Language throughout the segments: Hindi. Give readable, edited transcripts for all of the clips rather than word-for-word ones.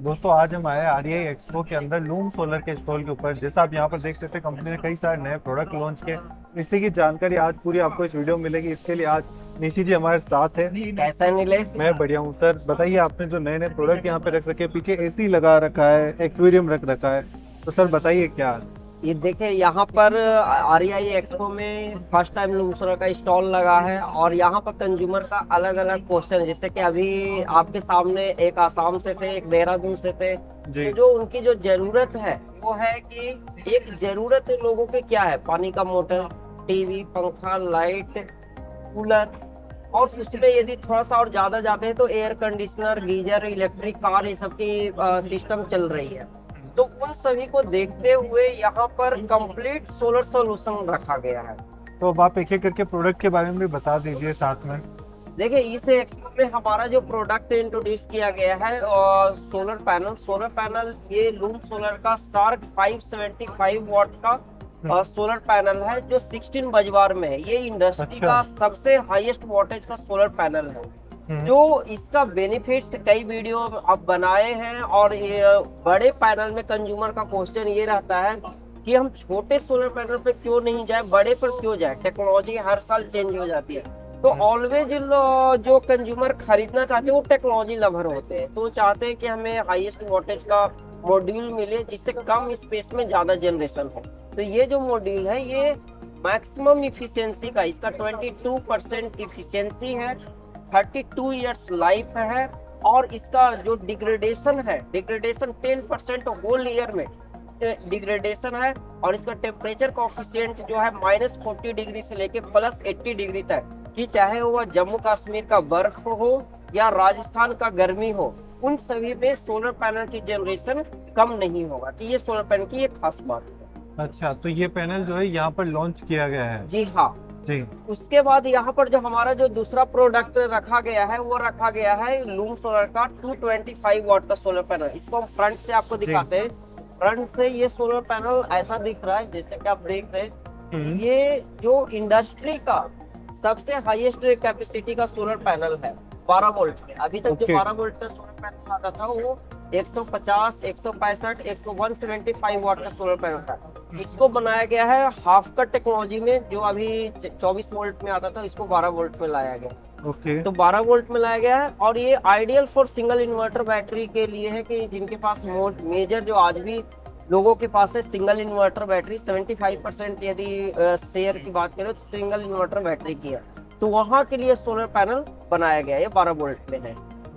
दोस्तों आज हम आए आरईआई एक्सपो के अंदर लूम सोलर के स्टॉल के ऊपर। जैसा आप यहाँ पर देख सकते हैं, कंपनी ने कई सारे नए प्रोडक्ट लॉन्च किए। इसी की जानकारी आज पूरी आपको इस वीडियो में मिलेगी। इसके लिए आज निशी जी हमारे साथ है। कैसा है नीलेश? मैं बढ़िया हूँ सर। बताइए, आपने जो नए नए प्रोडक्ट यहाँ पे रख रखे हैं, पीछे एसी लगा रखा है, एक्वेरियम रख रखा है, तो सर बताइए क्या। ये देखिए, यहाँ पर आरईआई एक्सपो में फर्स्ट टाइम लूमसोलर का स्टॉल लगा है और यहाँ पर कंज्यूमर का अलग अलग क्वेश्चन, जैसे कि अभी आपके सामने एक आसाम से थे, एक देहरादून से थे। जी। तो जो उनकी जो जरूरत है वो है कि एक जरूरत लोगों की क्या है, पानी का मोटर, टीवी, पंखा, लाइट, कूलर, और उसमें यदि थोड़ा सा और ज्यादा जाते हैं तो air conditioner, geyser, electric car, ये सब की सिस्टम चल रही है। तो उन सभी को देखते हुए यहाँ पर कंप्लीट सोलर सोल्यूशन रखा गया है। तो अब आप एक एक करके प्रोडक्ट के बारे में भी बता दीजिए साथ में। देखिए, इस एक्सपो में हमारा जो प्रोडक्ट इंट्रोड्यूस किया गया है और सोलर पैनल ये लूम सोलर का शार्क 575 वॉट का सोलर पैनल है, जो 16 बजवार में है। ये इंडस्ट्री अच्छा। का सबसे हाईएस्ट वोल्टेज का सोलर पैनल है। जो इसका बेनिफिट्स कई वीडियो अब बनाए हैं, और ये बड़े पैनल में कंज्यूमर का क्वेश्चन ये रहता है कि हम छोटे सोलर पैनल पे क्यों नहीं जाए, बड़े पर क्यों जाए। टेक्नोलॉजी हर साल चेंज हो जाती है, तो ऑलवेज जो कंज्यूमर खरीदना चाहते हैं वो टेक्नोलॉजी लवर होते हैं, तो चाहते हैं कि हमें हाईएस्ट वोल्टेज का मॉड्यूल मिले जिससे कम स्पेस में ज्यादा जनरेशन हो। तो ये जो मॉड्यूल है ये मैक्सिमम इफिशियंसी का, इसका 22% इफिशियंसी है, 32 इयर्स लाइफ है, और इसका जो डिग्रेडेशन है, डिग्रेडेशन 10% होल ईयर में डिग्रेडेशन है, और इसका टेम्परेचर कोफिशिएंट जो है -40 डिग्री से लेके +80 डिग्री तक, कि चाहे वो जम्मू कश्मीर का बर्फ हो या राजस्थान का गर्मी हो, उन सभी में सोलर पैनल की जनरेशन कम नहीं होगा। कि ये सोलर पैनल की एक खास बात है। अच्छा, तो ये पैनल जो है यहाँ पर लॉन्च किया गया है। जी हाँ। जी। उसके बाद यहाँ पर जो हमारा जो दूसरा प्रोडक्ट रखा गया है वो रखा गया है लूम सोलर का 225 वॉट का सोलर पैनल। इसको हम फ्रंट से आपको दिखाते हैं। फ्रंट से ये सोलर पैनल ऐसा दिख रहा है, जैसे कि आप देख रहे हैं। ये जो इंडस्ट्री का सबसे हाईएस्ट कैपेसिटी का सोलर पैनल है 12 वोल्ट में। अभी तक जो 12 वोल्ट का सोलर पैनल आता था वो 150, 165, 175 वॉट का सोलर पैनल था। इसको बनाया गया है हाफ कट टेक्नोलॉजी में, जो अभी 24 वोल्ट में आता था, इसको 12 वोल्ट में लाया गया। ओके। तो 12 वोल्ट में लाया गया है, और ये ideal for single inverter battery के लिए है, कि जिनके पास मेजर जो आज भी लोगों के पास है सिंगल इन्वर्टर बैटरी, 75% यदि शेयर की बात करें तो सिंगल इन्वर्टर बैटरी की है, तो वहां के लिए सोलर पैनल बनाया गया है। ये 12 वोल्ट में है।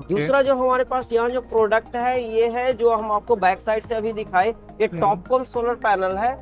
दूसरा जो हमारे पास यहाँ जो प्रोडक्ट है ये है, जो हम आपको बैक साइड से अभी दिखाए, ये टॉपकॉन सोलर पैनल है,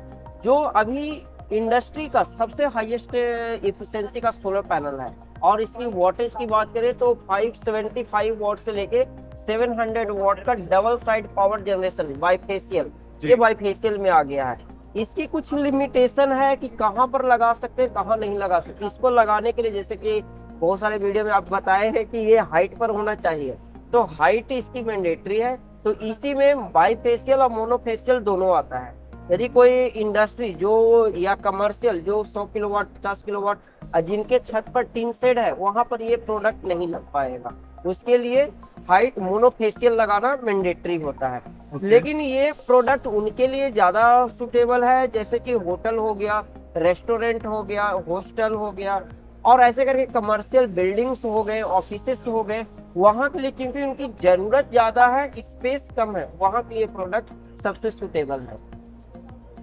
जो अभी इंडस्ट्री का सबसे हाईएस्ट एफिशिएंसी का सोलर पैनल है। और इसकी वोल्टेज की बात करें तो 575 वॉट से लेके 700 वॉट का double side power generation bifacial, ये बाईफेशियल में आ गया है। इसकी कुछ लिमिटेशन है कि कहाँ पर लगा सकते हैं, कहाँ नहीं लगा सकते। इसको लगाने के लिए, जैसे कि बहुत सारे वीडियो में आप बताए हैं कि ये हाइट पर होना चाहिए, तो हाइट इसकी मैंडेटरी है। तो इसी में बाईफेशियल और मोनोफेशियल दोनों आता है। यदि कोई इंडस्ट्री जो या कमर्शियल जो 100 किलोवाट, 50 किलोवाट, जिनके छत पर टीन शेड है, वहां पर ये प्रोडक्ट नहीं लग पाएगा। उसके लिए हाइट मोनोफेशियल लगाना मैंडेटरी होता है। लेकिन ये प्रोडक्ट उनके लिए ज्यादा सुटेबल है, जैसे कि होटल हो गया, रेस्टोरेंट हो गया, हॉस्टल हो गया, और ऐसे करके कमर्शियल बिल्डिंग्स हो गए, ऑफिसेस हो गए, वहां के लिए, क्योंकि उनकी जरूरत ज्यादा है, स्पेस कम है, वहां के लिए प्रोडक्ट सबसे सुटेबल है।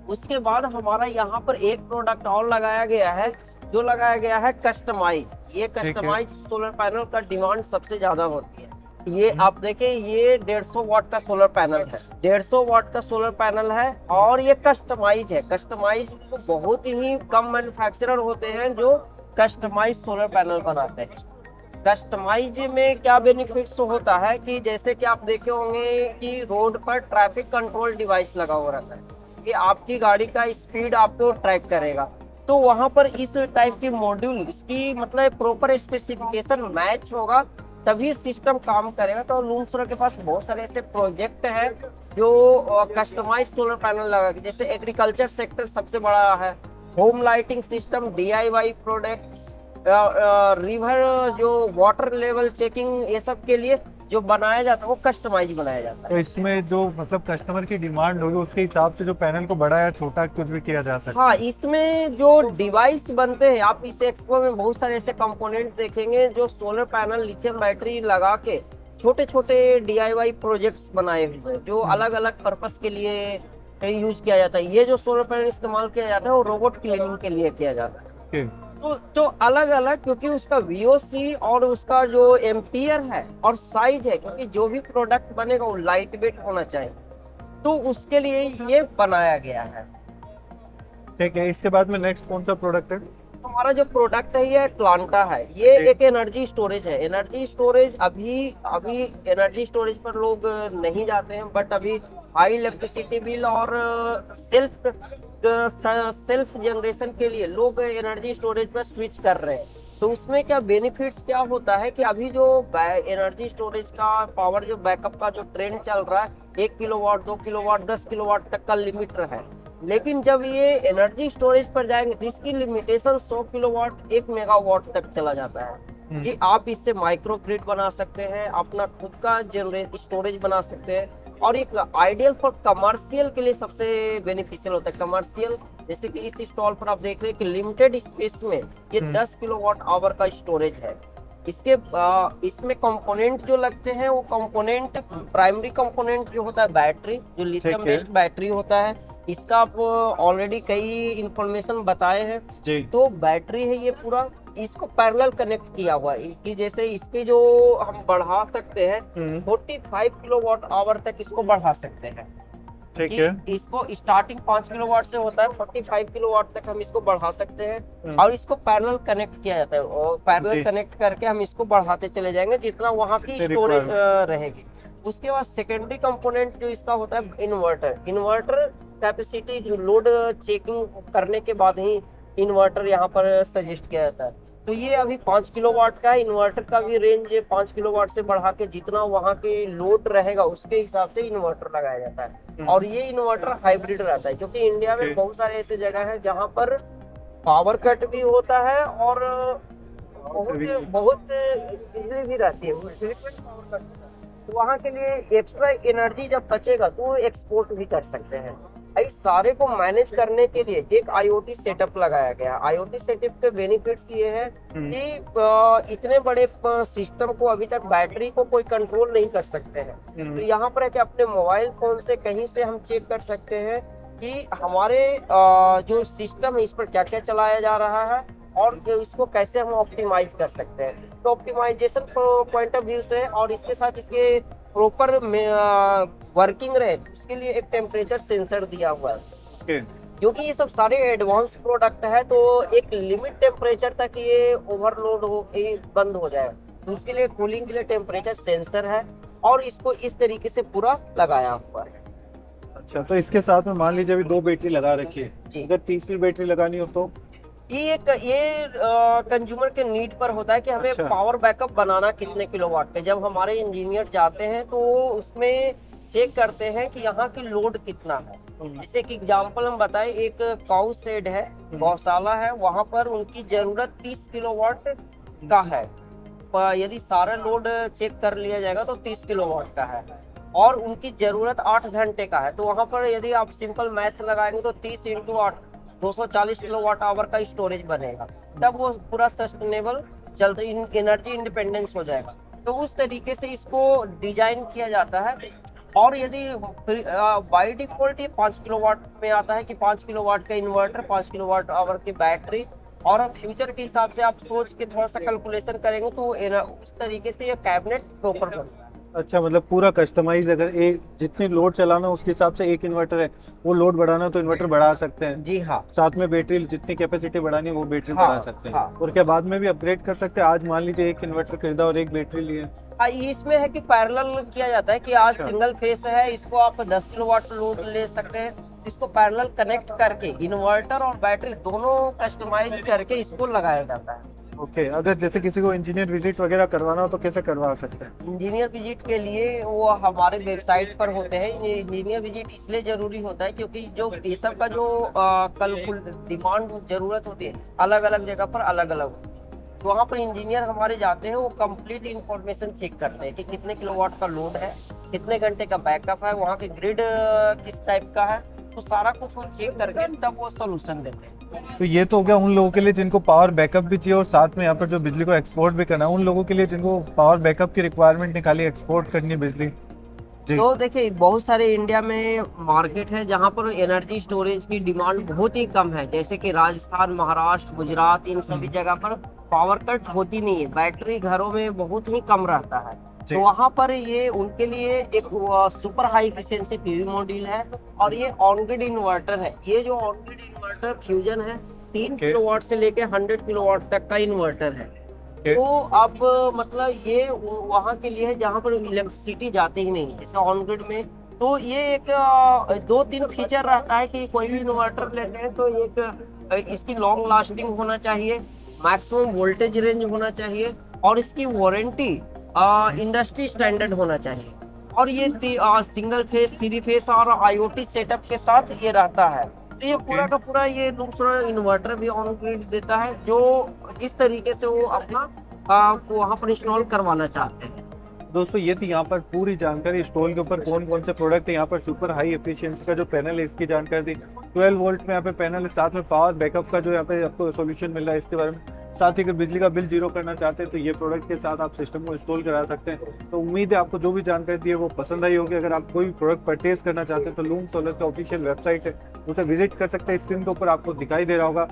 उसके बाद हमारा यहाँ पर एक प्रोडक्ट और लगाया गया है, जो लगाया गया है कस्टमाइज। ये कस्टमाइज सोलर पैनल का डिमांड सबसे ज्यादा होती है। ये आप देखें, ये 150 वॉट का सोलर पैनल है, 150 वॉट का सोलर पैनल है, और ये कस्टमाइज है। कस्टमाइज बहुत ही कम मैन्युफैक्चरर होते हैं जो कस्टमाइज सोलर पैनल बनाते हैं। कस्टमाइज में क्या बेनिफिट्स होता है कि जैसे कि आप देखे होंगे कि रोड पर ट्रैफिक कंट्रोल डिवाइस लगा हुआ रहता है, कि आपकी गाड़ी का स्पीड आपको ट्रैक करेगा। तो वहां पर इस टाइप की मॉड्यूल, इसकी मतलब प्रॉपर स्पेसिफिकेशन मैच होगा, तभी सिस्टम काम करेगा। तो लूम सोलर के पास बहुत सारे ऐसे प्रोजेक्ट हैं जो कस्टमाइज सोलर पैनल लगा के, जैसे एग्रीकल्चर सेक्टर सबसे बड़ा है, home lighting system, DIY product, river जो वाटर लेवल चेकिंग, ये सब के लिए जो बनाया जाता है वो कस्टमाइज बनाया जाता तो है। इसमें जो मतलब कस्टमर की डिमांड होगी उसके हिसाब से जो पैनल को बड़ा या छोटा कुछ भी किया जा सकता हाँ, इसमें जो डिवाइस बनते हैं, आप इस एक्सपो में बहुत सारे ऐसे कंपोनेंट देखेंगे जो सोलर पैनल लिथियम बैटरी लगा के छोटे छोटे DIY प्रोजेक्ट्स बनाए हुए हैं, जो अलग अलग पर्पस के लिए यूज किया जाता है। ये जो सोलर पैनल इस्तेमाल किया जाता है वो रोबोट क्लीनिंग के लिए किया जाता है। है। तो अलग अलग, क्योंकि उसका VOC और उसका जो एम्पियर है और साइज है, क्योंकि जो भी प्रोडक्ट बनेगा वो लाइट वेट होना चाहिए, तो उसके लिए ये बनाया गया है। ठीक है, इसके बाद में नेक्स्ट कौन सा प्रोडक्ट है? हमारा जो प्रोडक्ट है ये अटलांटा है। ये जी। एक एनर्जी स्टोरेज है। एनर्जी स्टोरेज अभी अभी एनर्जी स्टोरेज पर लोग नहीं जाते हैं, बट अभी हाई इलेक्ट्रिसिटी बिल और सेल्फ जनरेशन के लिए लोग एनर्जी स्टोरेज पर स्विच कर रहे हैं। तो उसमें क्या बेनिफिट्स क्या होता है कि अभी जो एनर्जी स्टोरेज का पावर जो बैकअप का जो ट्रेंड चल रहा है, 1 किलोवाट, 2 किलोवाट, 10 किलोवाट तक का लिमिट है। लेकिन जब ये एनर्जी स्टोरेज पर जाएंगे तो इसकी लिमिटेशन 100 किलोवाट, 1 मेगावाट तक चला जाता है कि आप इससे माइक्रो ग्रिड बना सकते हैं, अपना खुद का जनरेट स्टोरेज बना सकते हैं। और एक आइडियल फॉर कमर्शियल के लिए सबसे बेनिफिशियल होता है। कमर्शियल जैसे कि इस स्टॉल पर आप देख रहे हैं कि लिमिटेड स्पेस में ये 10 किलोवाट आवर का स्टोरेज है। इसमें कंपोनेंट जो लगते हैं वो कंपोनेंट, प्राइमरी कंपोनेंट जो होता है बैटरी, जो लिथियम बेस्ड बैटरी होता है, इसका आप ऑलरेडी कई इंफॉर्मेशन बताए हैं जी। तो बैटरी है ये पूरा, इसको पैरेलल कनेक्ट किया हुआ है कि जैसे इसके जो हम बढ़ा सकते हैं 45 किलोवाट आवर तक इसको बढ़ा सकते हैं। ठीक कि है। इसको स्टार्टिंग 5 किलोवाट से होता है, 45 किलोवाट तक हम इसको बढ़ा सकते हैं और इसको पैरेलल कनेक्ट किया जाता है और पैरेलल जी। कनेक्ट करके हम इसको बढ़ाते चले जाएंगे जितना वहाँ की जितनी स्टोरेज रहेगी। उसके बाद सेकेंडरी कंपोनेंट जो इसका होता है इन्वर्टर। इन्वर्टर कैपेसिटी जो लोड चेकिंग करने के बाद ही इन्वर्टर यहाँ पर सजेस्ट किया जाता है। तो ये अभी 5 किलोवाट का है। इन्वर्टर का भी रेंज 5 किलोवाट से बढ़ा के जितना वहाँ के लोड रहेगा उसके हिसाब से इन्वर्टर लगाया जाता है। और ये इन्वर्टर हाइब्रिड रहता है, क्योंकि इंडिया में बहुत सारे ऐसे जगह है जहाँ पर पावर कट भी होता है और बहुत बिजली भी रहती है, फ्रीक्वेंट पावर कट होता है। तो वहाँ के लिए एक्स्ट्रा एनर्जी जब बचेगा तो वो एक्सपोर्ट भी कर सकते हैं। इस सारे को मैनेज करने के लिए एक IoT सेटअप लगाया गया। IoT सेटअप के बेनिफिट्स ये है कि इतने बड़े सिस्टम को अभी तक बैटरी को कोई कंट्रोल नहीं कर सकते हैं। तो यहाँ पर है कि अपने मोबाइल फोन से कहीं से हम चेक कर सकते हैं कि हमारे जो सिस्टम है इस पर क्या क्या चलाया जा रहा है और इसको कैसे हम ऑप्टिमाइज कर सकते हैं। तो ऑप्टिमाइजेशन पॉइंट ऑफ व्यू से और इसके साथ इसके प्रॉपर वर्किंग रहे उसके लिए एक टेम्परेचर सेंसर दिया हुआ है। क्योंकि ये सब सारे एडवांस प्रोडक्ट है तो एक लिमिट टेम्परेचर तक ये ओवरलोड हो बंद हो जाएगा, तो उसके लिए कूलिंग के लिए टेम्परेचर सेंसर है और इसको इस तरीके से पूरा लगाया हुआ है। अच्छा, तो इसके साथ में मान लीजिए अभी 2 बैटरी लगा रखी है, अगर तीसरी बैटरी लगानी हो तो ये कंज्यूमर के नीड पर होता है कि हमें अच्छा। पावर बैकअप बनाना कितने किलोवाट के। जब हमारे इंजीनियर जाते हैं तो उसमें चेक करते हैं कि यहाँ की लोड कितना है। जैसे कि एग्जांपल हम बताएं, एक काऊ शेड है, गौशाला है, वहां पर उनकी जरूरत 30 किलोवाट का है। यदि सारा लोड चेक कर लिया जाएगा तो 30 किलोवाट का है और उनकी जरूरत 8 घंटे का है। तो वहां पर यदि आप सिंपल मैथ लगाएंगे तो 30 इंटू 8 240 किलोवाट आवर का स्टोरेज बनेगा, तब वो पूरा सस्टेनेबल चलते एनर्जी इंडिपेंडेंस हो जाएगा। तो उस तरीके से इसको डिजाइन किया जाता है। और यदि बाय डिफॉल्ट ये 5 किलोवाट में आता है कि 5 किलोवाट का इन्वर्टर, 5 किलोवाट आवर की बैटरी, और फ्यूचर के हिसाब से आप सोच के थोड़ा सा कैलकुलेशन करेंगे तो उस तरीके से ये कैबिनेट प्रॉपर बनता है। अच्छा, मतलब पूरा कस्टमाइज, अगर एक जितनी लोड चलाना उसके हिसाब से एक इन्वर्टर है, वो लोड बढ़ाना तो इन्वर्टर बढ़ा सकते हैं। जी हाँ, साथ में बैटरी जितनी कैपेसिटी बढ़ानी है वो बैटरी हाँ, बढ़ा सकते हैं। हाँ। और क्या बाद में भी अपग्रेड कर सकते हैं? आज मान लीजिए एक इन्वर्टर खरीदा और एक बैटरी ली है, इसमें है कि पैरेलल किया जाता है कि आज अच्छा। सिंगल फेस है, इसको आप 10 किलोवाट लोड ले सकते हैं, इसको पैरेलल कनेक्ट करके इन्वर्टर और बैटरी दोनों कस्टमाइज करके इसको लगाया जाता है। ओके। अगर जैसे किसी को इंजीनियर विजिट वगैरह करवाना हो तो कैसे करवा सकते हैं? इंजीनियर विजिट के लिए वो हमारे वेबसाइट पर होते हैं। इंजीनियर विजिट इसलिए जरूरी होता है क्योंकि जो ये सब का जो कल डिमांड जरूरत होती है अलग अलग जगह पर अलग अलग होती है। तो वहाँ पर इंजीनियर हमारे जाते हैं, वो कंप्लीट इंफॉर्मेशन चेक करते हैं कि कितने किलोवाट का लोड है, कितने घंटे का बैकअप है, वहाँ के ग्रिड किस टाइप का है, तो सारा कुछ वो चेक करके तब वो सोल्यूशन देते हैं। तो ये तो हो गया उन लोगों के लिए जिनको पावर बैकअप भी चाहिए और साथ में यहाँ पर जो बिजली को एक्सपोर्ट भी करना है, उन लोगों के लिए जिनको पावर बैकअप की रिक्वायरमेंट नहीं, खाली एक्सपोर्ट करनी है बिजली। जी। तो देखिए बहुत सारे इंडिया में मार्केट है जहाँ पर एनर्जी स्टोरेज की डिमांड बहुत ही कम है, जैसे कि राजस्थान, महाराष्ट्र, गुजरात, इन सभी जगह पर पावर कट होती नहीं है, बैटरी घरों में बहुत ही कम रहता है। जी। तो वहाँ पर ये उनके लिए एक super high efficiency PV module है और ये ऑन ग्रिड इन्वर्टर है। ये जो ऑन ग्रिड इन्वर्टर फ्यूजन है, 3 Okay. किलोवाट से लेके 100 किलोवाट तक का इन्वर्टर है। Okay. तो अब मतलब ये वहाँ के लिए है जहाँ पर इलेक्ट्रिसिटी जाती ही नहीं है, जैसे ऑन ग्रिड में। तो ये एक 2-3 फीचर रहता है कि कोई भी इन्वर्टर लेते हैं तो एक इसकी लॉन्ग लास्टिंग होना चाहिए, मैक्सिमम वोल्टेज रेंज होना चाहिए और इसकी वारंटी इंडस्ट्री स्टैंडर्ड होना चाहिए। और ये सिंगल फेस, 3 फेस और IoT सेटअप के साथ ये रहता है। तो ये पूरा का पूरा ये लूम सोलर इन्वर्टर भी ऑन ग्रिड देता है, जो जिस तरीके से वो अपना वहाँ पर इंस्टॉल करवाना चाहते हैं। दोस्तों ये थी यहाँ पर पूरी जानकारी स्टॉल के ऊपर कौन कौन से प्रोडक्ट है। यहाँ पर सुपर हाई एफिशिएंसी का जो पैनल है इसकी जानकारी दी, 12 वोल्ट में यहाँ पे पैनल है, साथ में पावर बैकअप का जो यहाँ पे आपको सॉल्यूशन मिल रहा है इसके बारे में। साथ ही अगर बिजली का बिल जीरो करना चाहते हैं तो ये प्रोडक्ट के साथ आप सिस्टम को इंस्टॉल करा सकते हैं। तो उम्मीद है आपको जो भी जानकारी दी है वो पसंद आई होगी। अगर आप कोई भी प्रोडक्ट परचेज करना चाहते हैं तो लूम सोलर का ऑफिशियल वेबसाइट है, उसे विजिट कर सकते हैं, स्क्रीन के ऊपर आपको दिखाई दे रहा होगा।